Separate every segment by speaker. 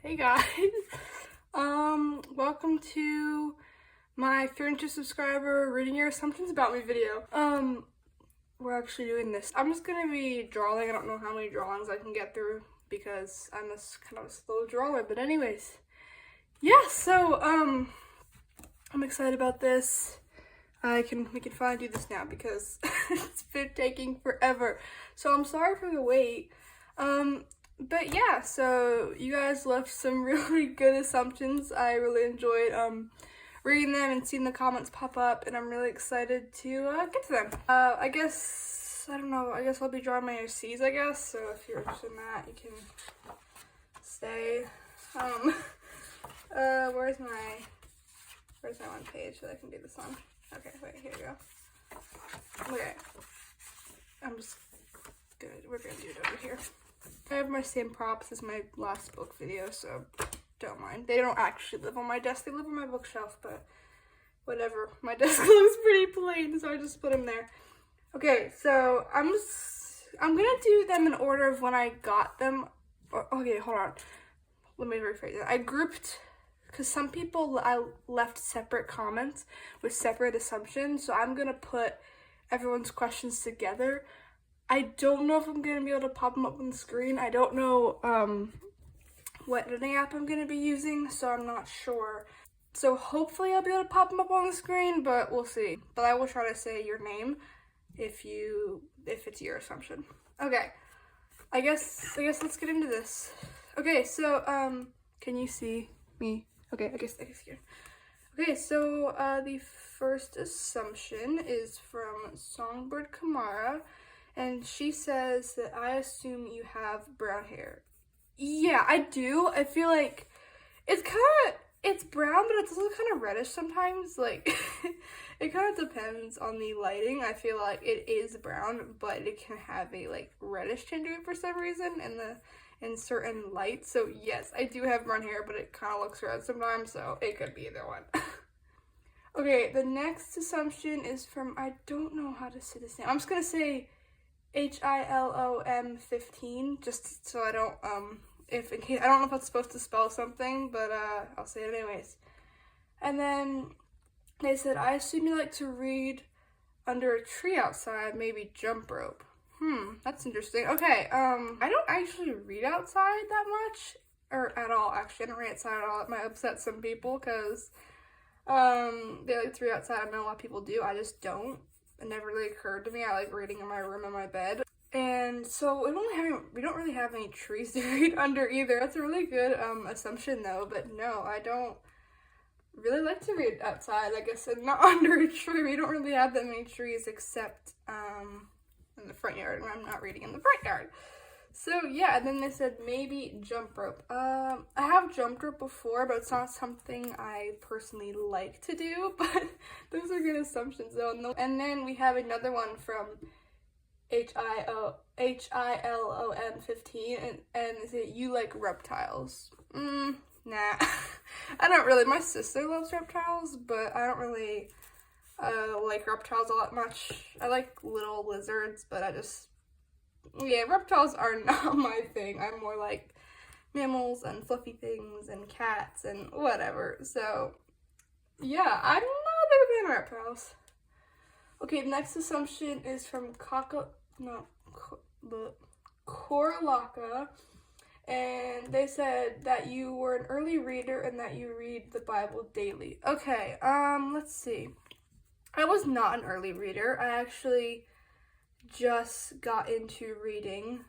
Speaker 1: Hey guys, welcome to my 300 subscriber reading your assumptions about me video. We're actually doing this. I'm just gonna be drawing. I don't know how many drawings I can get through because I'm a kind of a slow drawer, but anyways. Yeah, so, I'm excited about this. We can finally do this now because it's been taking forever. So I'm sorry for the wait. But yeah, so you guys left some really good assumptions. I really enjoyed reading them and seeing the comments pop up, and I'm really excited to get to them. I guess I'll be drawing my OCs, I guess. So if you're interested in that, you can stay. Where's my one page that I can do this on? Okay, wait, here we go. Okay. We're gonna do it over here. I have my same props as my last book video, so don't mind. They don't actually live on my desk, they live on my bookshelf, but whatever. My desk looks pretty plain, so I just put them there. Okay, so I'm gonna do them in order of when I got them. Okay, hold on. Let me rephrase it. I grouped, because some people I left separate comments with separate assumptions, so I'm gonna put everyone's questions together. I don't know if I'm going to be able to pop them up on the screen. I don't know what editing app I'm going to be using, so I'm not sure. So hopefully I'll be able to pop them up on the screen, but we'll see. But I will try to say your name if it's your assumption. Okay, I guess let's get into this. Okay, so can you see me? Okay, I guess you. Okay, so the first assumption is from Songbird Kamara. And she says that I assume you have brown hair. Yeah, I do. I feel like it's brown, but it's also kind of reddish sometimes. Like, it kind of depends on the lighting. I feel like it is brown, but it can have a, like, reddish tint to it for some reason in certain lights. So, yes, I do have brown hair, but it kind of looks red sometimes, so it could be either one. Okay, the next assumption is from, I don't know how to say this name. I'm just gonna say HILOM 15, just so I don't, in case, I don't know if that's supposed to spell something, but, I'll say it anyways. And then they said, I assume you like to read under a tree outside, maybe jump rope. That's interesting. Okay, I don't actually read outside that much, or at all, actually. I don't read outside at all. It might upset some people, because, they like to read outside. I know a lot of people do. I just don't. It never really occurred to me. I like reading in my room in my bed. And so we don't really have any trees to read under either. That's a really good assumption though, but no, I don't really like to read outside, like I said, not under a tree. We don't really have that many trees except in the front yard, and I'm not reading in the front yard. So yeah, and then they said maybe jump rope. I have jumped rope before, but it's not something I personally like to do, but those are good assumptions though. And then we have another one from HILOM 15, and they say you like reptiles. Nah. I don't really. My sister loves reptiles, but I don't really like reptiles all that much. I like little lizards, but yeah, reptiles are not my thing. I'm more like mammals and fluffy things and cats and whatever. So, yeah, I'm not a big fan of reptiles. Okay, the next assumption is from Korlaka, and they said that you were an early reader and that you read the Bible daily. Okay, let's see. I was not an early reader. I actually just got into reading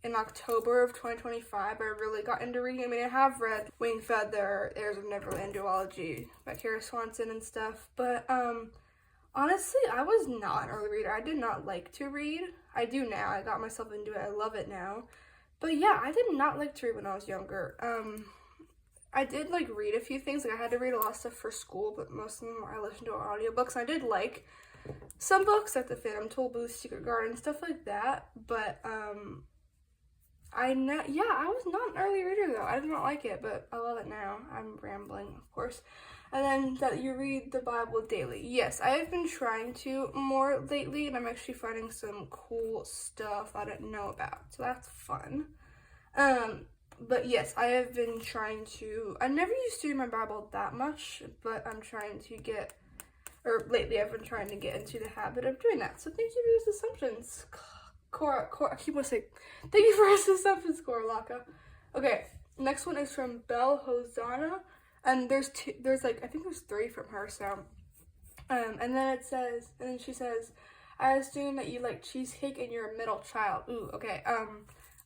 Speaker 1: in October of 2025. I really got into reading. I mean, I have read Wing Feather, Heirs of Neverland duology by Kara Swanson and stuff, but honestly, I was not an early reader. I did not like to read. I do now. I got myself into it. I love it now. But yeah, I did not like to read when I was younger. I did like read a few things. Like, I had to read a lot of stuff for school, but most of them I listened to audiobooks. I did like some books like The Phantom Tollbooth, Secret Garden, stuff like that, but I was not an early reader though. I did not like it, but I love it now. I'm rambling, of course. And then that you read the Bible daily. Yes, I have been trying to more lately, and I'm actually finding some cool stuff I didn't know about, so that's fun. But yes, I have been trying to, I never used to read my Bible that much, but I'm trying to get, or lately I've been trying to get into the habit of doing that. So thank you for those assumptions, Cora, I keep on saying, thank you for those assumptions, Cora Laka. Okay, next one is from Belle Hosanna, and there's like, I think there's 3 from her, so, and then it says, and then she says, I assume that you like cheesecake and you're a middle child. Ooh, okay,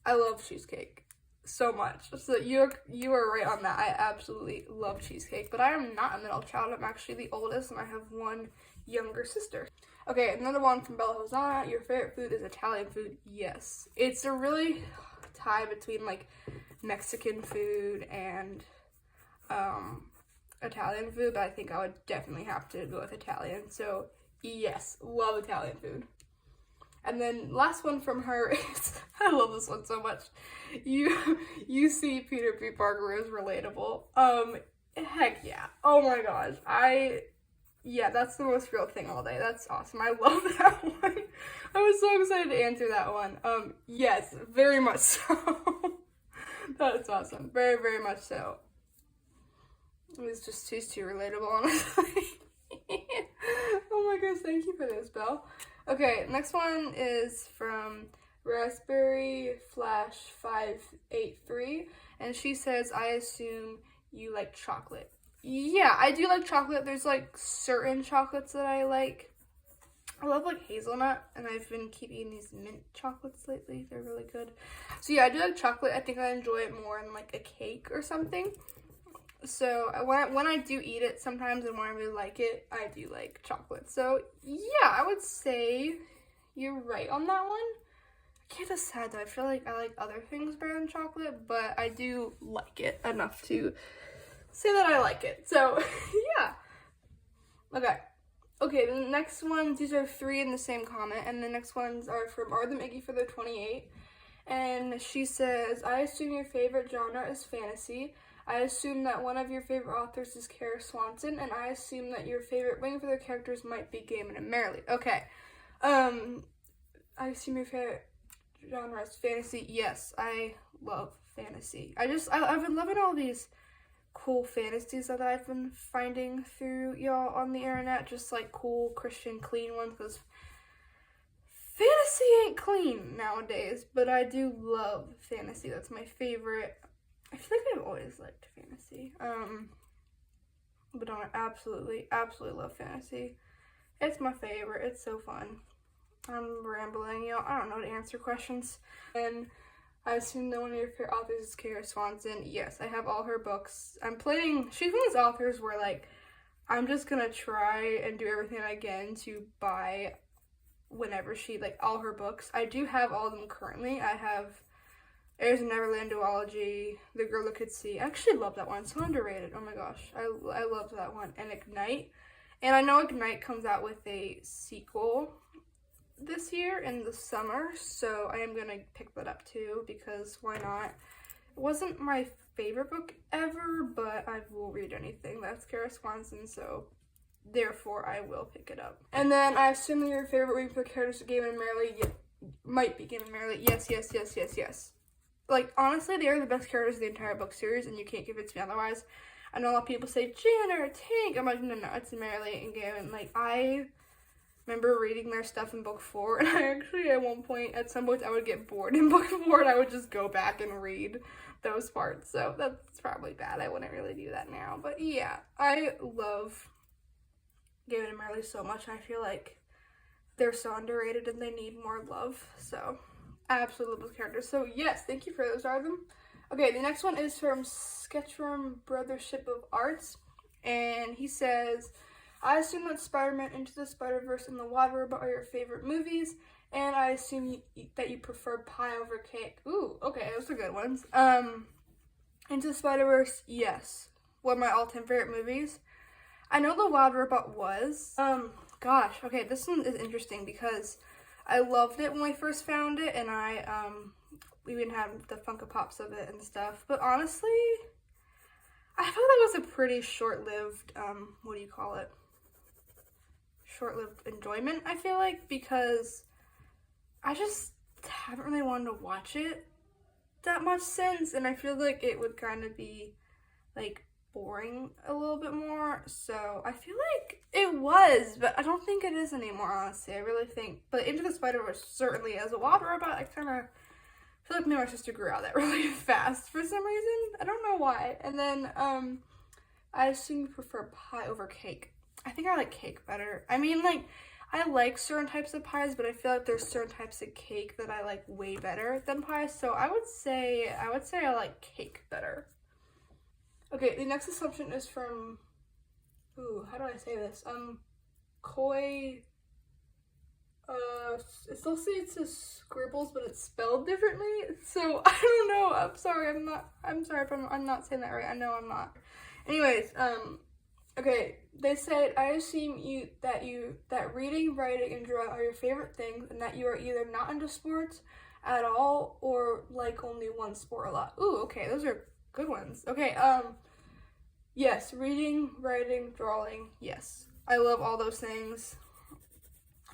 Speaker 1: I love cheesecake so much. So you are right on that. I absolutely love cheesecake, but I am not a middle child. I'm actually the oldest, and I have one younger sister. Okay, another one from Bella Hosanna. Your favorite food is Italian food? Yes. It's a really tie between like Mexican food and Italian food, but I think I would definitely have to go with Italian. So yes, love Italian food. And then last one from her is, I love this one so much. You see Peter B. Parker is relatable. Heck yeah. Oh my gosh. Yeah, that's the most real thing all day. That's awesome. I love that one. I was so excited to answer that one. Yes, very much so. That's awesome. Very, very much so. He's too relatable, honestly. Oh my gosh, thank you for this, Belle. Okay, next one is from Raspberry Flash 583, and she says, I assume you like chocolate. Yeah, I do like chocolate. There's like certain chocolates that I like. I love like hazelnut, and I've been keeping these mint chocolates lately. They're really good. So yeah, I do like chocolate. I think I enjoy it more in like a cake or something. So when I do eat it sometimes and when I really like it, I do like chocolate. So yeah, I would say you're right on that one. I can't decide though. I feel like I like other things better than chocolate, but I do like it enough to say that I like it. So yeah. Okay, the next ones, these are 3 in the same comment, and the next ones are from Are the Mickey for the 28. And she says, I assume your favorite genre is fantasy. I assume that one of your favorite authors is Kara Swanson, and I assume that your favorite wing for their characters might be Gaiman and Merrily. Okay. I assume your favorite genre is fantasy. Yes, I love fantasy. I've been loving all these cool fantasies that I've been finding through y'all on the internet, just like cool Christian clean ones, because fantasy ain't clean nowadays, but I do love fantasy. That's my favorite. I feel like I've always liked fantasy. But I absolutely love fantasy. It's my favorite. It's so fun. I'm rambling, y'all. I don't know how to answer questions. And I assume that one of your favorite authors is Kara Swanson. Yes, I have all her books. She's one of those authors where, like, I'm just gonna try and do everything I can to buy whenever all her books. I do have all of them currently. I have Heirs of Neverland duology, The Girl That Could See. I actually love that one. It's so underrated. Oh my gosh. I loved that one. And Ignite. And I know Ignite comes out with a sequel this year in the summer, so I am going to pick that up too, because why not? It wasn't my favorite book ever, but I will read anything. That's Kara Swanson, so therefore I will pick it up. And then I assume that your favorite wing for characters is Gaiman and Merrily. Might be Gaiman and Merrily. Yes. Like, honestly, they are the best characters of the entire book series, and you can't convince me otherwise. I know a lot of people say, Jan or Tank. I'm like, no, it's Merrily and Gaiman. Like, I remember reading their stuff in book 4, and I actually, at some point, I would get bored in book 4, and I would just go back and read those parts. So that's probably bad. I wouldn't really do that now. But yeah, I love Gaiman and Merrily so much. I feel like they're so underrated, and they need more love. So I absolutely love those characters. So yes, thank you for those, are them. Okay, the next one is from Sketchroom Brothership of Arts, and he says, I assume that Spider-Man Into the Spider-Verse and The Wild Robot are your favorite movies, and I assume that you prefer pie over cake. Ooh, okay, those are good ones. Into the Spider-Verse, yes. One of my all-time favorite movies. I know The Wild Robot was. Gosh, okay, this one is interesting because I loved it when we first found it, and we even had the Funko Pops of it and stuff. But honestly, I thought that was a pretty short-lived, short-lived enjoyment, I feel like, because I just haven't really wanted to watch it that much sense, and I feel like it would kind of be like boring a little bit more. So I feel like it was, but I don't think it is anymore, honestly. I really think, but Into the Spider-Verse certainly, as a wild robot, I kind of feel like me and my sister grew out of that really fast for some reason. I don't know why. And then I assume you prefer pie over cake. I think I like cake better. I mean, like, I like certain types of pies, but I feel like there's certain types of cake that I like way better than pies. So I would say I like cake better. Okay, the next assumption is from, ooh, how do I say this? Koi, it still says Scribbles, but it's spelled differently. So I don't know. I'm sorry if I'm not saying that right. I know I'm not. Anyways, okay, they said, I assume that reading, writing, and drawing are your favorite things, and that you are either not into sports at all or like only one sport a lot. Ooh, okay, those are good ones. Okay, yes, reading, writing, drawing, yes. I love all those things.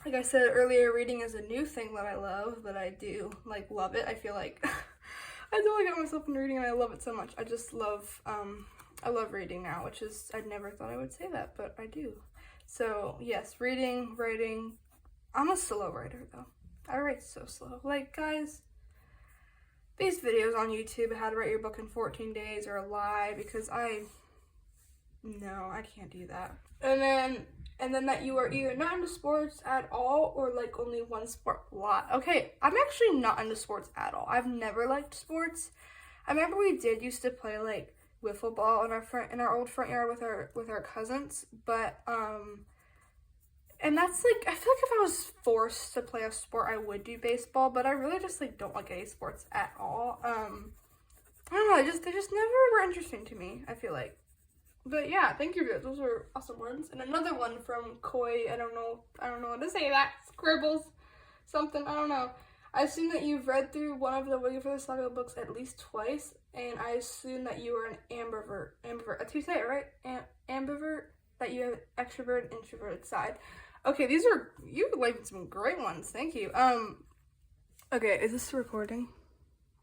Speaker 1: Like I said earlier, reading is a new thing that I love, but I do, like, love it. I feel like I totally got myself into reading and I love it so much. I just love, I love reading now, which is, I never thought I would say that, but I do. So, yes, reading, writing. I'm a slow writer, though. I write so slow. Like, guys, these videos on YouTube, how to write your book in 14 days, are a lie, because no, I can't do that. And then that you are either not into sports at all or like only one sport a lot. Okay, I'm actually not into sports at all. I've never liked sports. I remember we used to play like wiffle ball in our old front yard with our cousins, but and that's like, I feel like if I was forced to play a sport, I would do baseball, but I really just like don't like any sports at all. I don't know, they just never were interesting to me, I feel like. But yeah, thank you guys. Those were awesome ones. And another one from Koi. I don't know what to say that. Scribbles. Something. I don't know. I assume that you've read through one of the Wiggy for the Saga books at least twice. And I assume that you are an ambivert. Ambivert. That's how you say it, right? Ambivert. That you have an extrovert, introverted side. Okay, you like some great ones. Thank you. Okay, is this recording?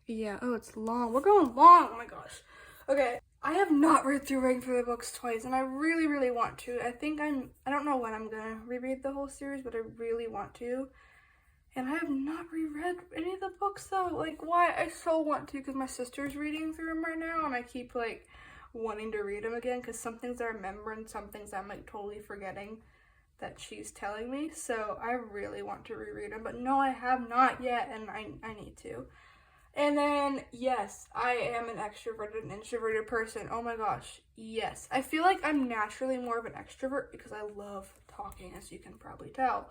Speaker 1: Yeah. Oh, it's long. We're going long. Oh my gosh. Okay. I have not read through Writing for the Books twice, and I really, really want to. I don't know when I'm gonna reread the whole series, but I really want to. And I have not reread any of the books, though. Like, why? I so want to, because my sister's reading through them right now, and I keep, like, wanting to read them again, because some things I remember, and some things I'm, like, totally forgetting that she's telling me. So I really want to reread them, but no, I have not yet, and I need to. And then, yes, I am an extroverted and introverted person. Oh my gosh, yes. I feel like I'm naturally more of an extrovert because I love talking, as you can probably tell.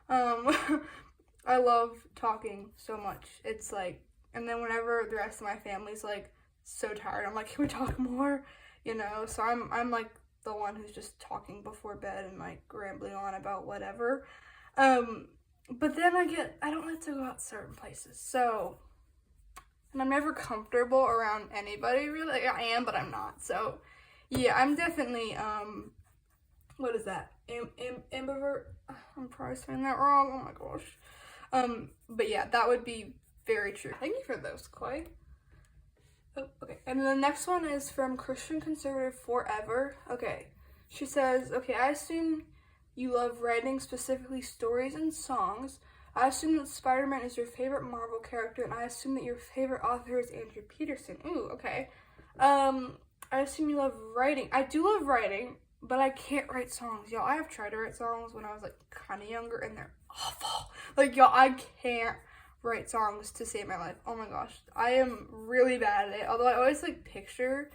Speaker 1: I love talking so much. It's like, and then whenever the rest of my family's like so tired, I'm like, can we talk more? You know, so I'm like the one who's just talking before bed and like rambling on about whatever. But then I don't like to go out certain places, so. And I'm never comfortable around anybody, really. Like, I am, but I'm not. So, yeah, I'm definitely, what is that? Ambivert? I'm probably saying that wrong. Oh my gosh. But yeah, that would be very true. Thank you for those, Koi. Oh, okay. And then the next one is from Christian Conservative Forever. Okay. She says, okay, I assume you love writing, specifically stories and songs. I assume that Spider-Man is your favorite Marvel character, and I assume that your favorite author is Andrew Peterson. Ooh, okay. I assume you love writing. I do love writing, but I can't write songs. Y'all, I have tried to write songs when I was, like, kind of younger, and they're awful. Like, y'all, I can't write songs to save my life. Oh my gosh. I am really bad at it. Although I always, like, picture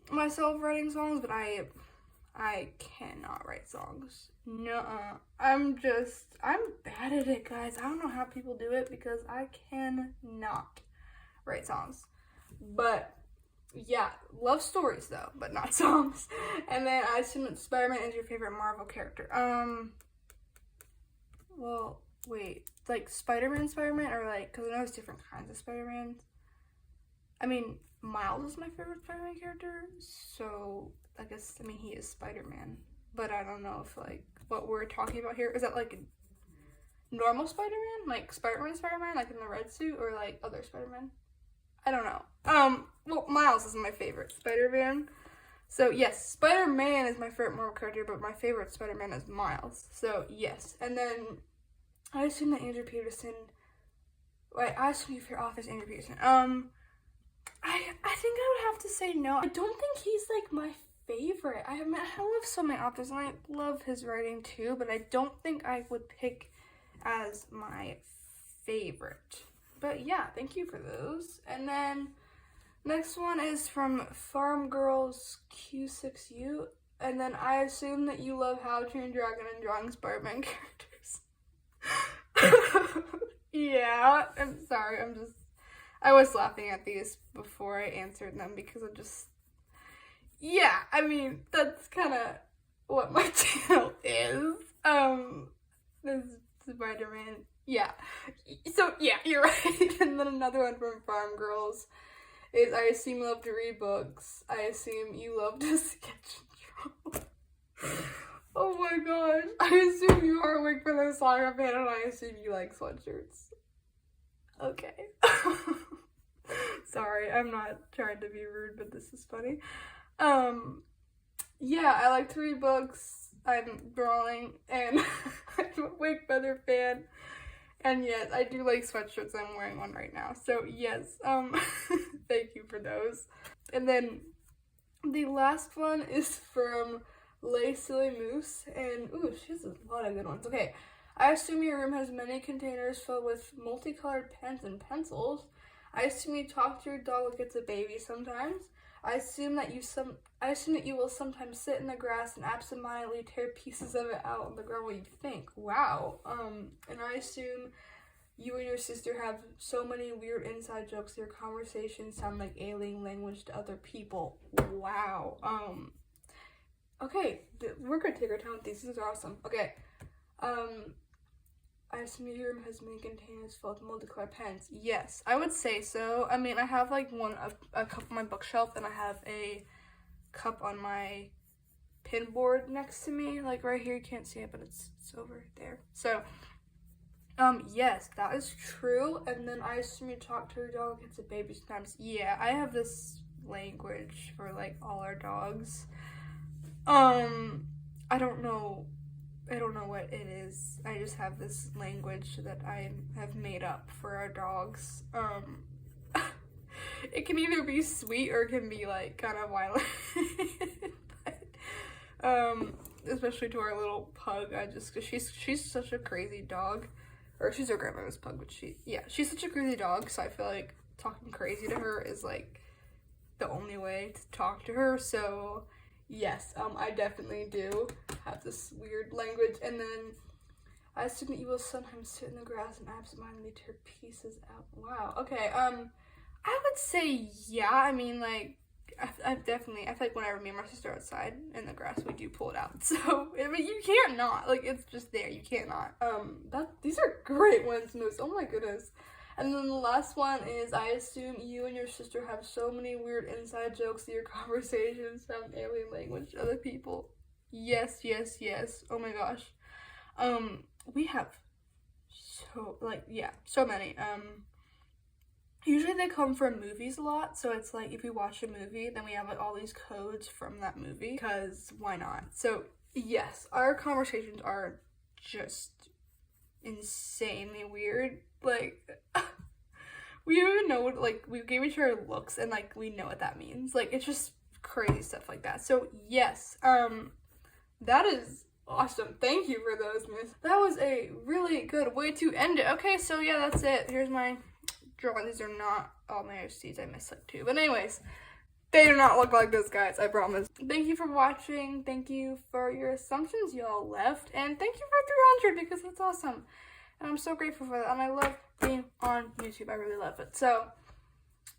Speaker 1: myself writing songs, but I cannot write songs. Nuh-uh. I'm bad at it, guys. I don't know how people do it because I cannot write songs. But, yeah, love stories, though, but not songs. And then I assume that Spider-Man is your favorite Marvel character. Well, wait. Like, Spider-Man, or, like, because I know there's different kinds of Spider-Mans. I mean, Miles is my favorite Spider-Man character, so I guess, he is Spider-Man. But I don't know if, like, what we're talking about here, is that, like, normal Spider-Man? Like, Spider-Man, like, in the red suit, or, like, other Spider-Man? I don't know. Well, Miles is my favorite Spider-Man. So, yes, Spider-Man is my favorite Marvel character, but my favorite Spider-Man is Miles. So, yes. And then, I assume that Andrew Peterson... Wait, I assume your favorite author is Andrew Peterson. I think I would have to say no. I don't think he's, like, my favorite. I love so many authors, and I love his writing, too, but I don't think I would pick as my favorite. But, yeah, thank you for those. And then... next one is from Farm Girls Q6U, and then I assume that you love How to Train Your Dragon and drawing Spider-Man characters. Yeah, I'm sorry, I was laughing at these before I answered them because yeah, I mean, that's kind of what my channel is. This Spider-Man, yeah. So, yeah, you're right. And then another one from Farm Girls is I assume you love to read books. I assume you love to sketch and draw. Oh my gosh. I assume you are awake for the Saga fan, and I assume you like sweatshirts. Okay. Sorry, I'm not trying to be rude, but this is funny. Yeah, I like to read books. I'm drawing, and I'm a Wake Feather fan. And yes, I do like sweatshirts. I'm wearing one right now. So yes, thank you for those. And then the last one is from Lay Silly Moose. And ooh, she has a lot of good ones. Okay, I assume your room has many containers filled with multicolored pens and pencils. I assume you talk to your dog like it's a baby sometimes. I assume that you will sometimes sit in the grass and absentmindedly tear pieces of it out on the ground while you think. Wow. And I assume you and your sister have so many weird inside jokes. Your conversations sound like alien language to other people. Wow. Okay, we're gonna take our time with these. These are awesome. Okay. I assume your room has many containers filled with multicolored pens. Yes, I would say so. I mean, I have like a cup on my bookshelf, and I have a cup on my pin board next to me. Like right here, you can't see it, but it's over there. So, yes, that is true. And then I assume you talk to your dog like it's a baby sometimes. Yeah, I have this language for like all our dogs. I don't know what it is. I just have this language that I have made up for our dogs. It can either be sweet or it can be like kind of violent. But, especially to our little pug, cause she's such a crazy dog. Or she's her grandmother's pug, but she's such a crazy dog, so I feel like talking crazy to her is like the only way to talk to her. So yes, I definitely do have this weird language. And then I assume that you will sometimes sit in the grass and absentmindedly tear pieces out. Wow. Okay. I would say yeah. I mean, like, I feel like whenever me and my sister are outside in the grass, we do pull it out. So I mean, you can't not. Like, it's just there. You can't not. These are great ones, Moose. Oh my goodness. And then the last one is, I assume you and your sister have so many weird inside jokes that your conversations sound alien language to other people. Yes, yes, yes. Oh my gosh. We have so many. Usually they come from movies a lot, so it's like if we watch a movie, then we have like all these codes from that movie, because why not? So yes, our conversations are just insanely weird. Like, we don't even know what, like, we gave each other looks and like we know what that means. Like, it's just crazy stuff like that. So yes, that is awesome. Thank you for those, Miss. That was a really good way to end it. Okay, so yeah, that's it. Here's my drawing. These are not all my OCs. I missed like 2. But anyways, they do not look like this, guys. I promise. Thank you for watching. Thank you for your assumptions y'all left. And thank you for 300, because that's awesome. And I'm so grateful for that. And I love being on YouTube. I really love it. So,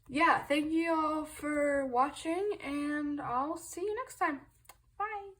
Speaker 1: yeah. Thank you all for watching. And I'll see you next time. Bye.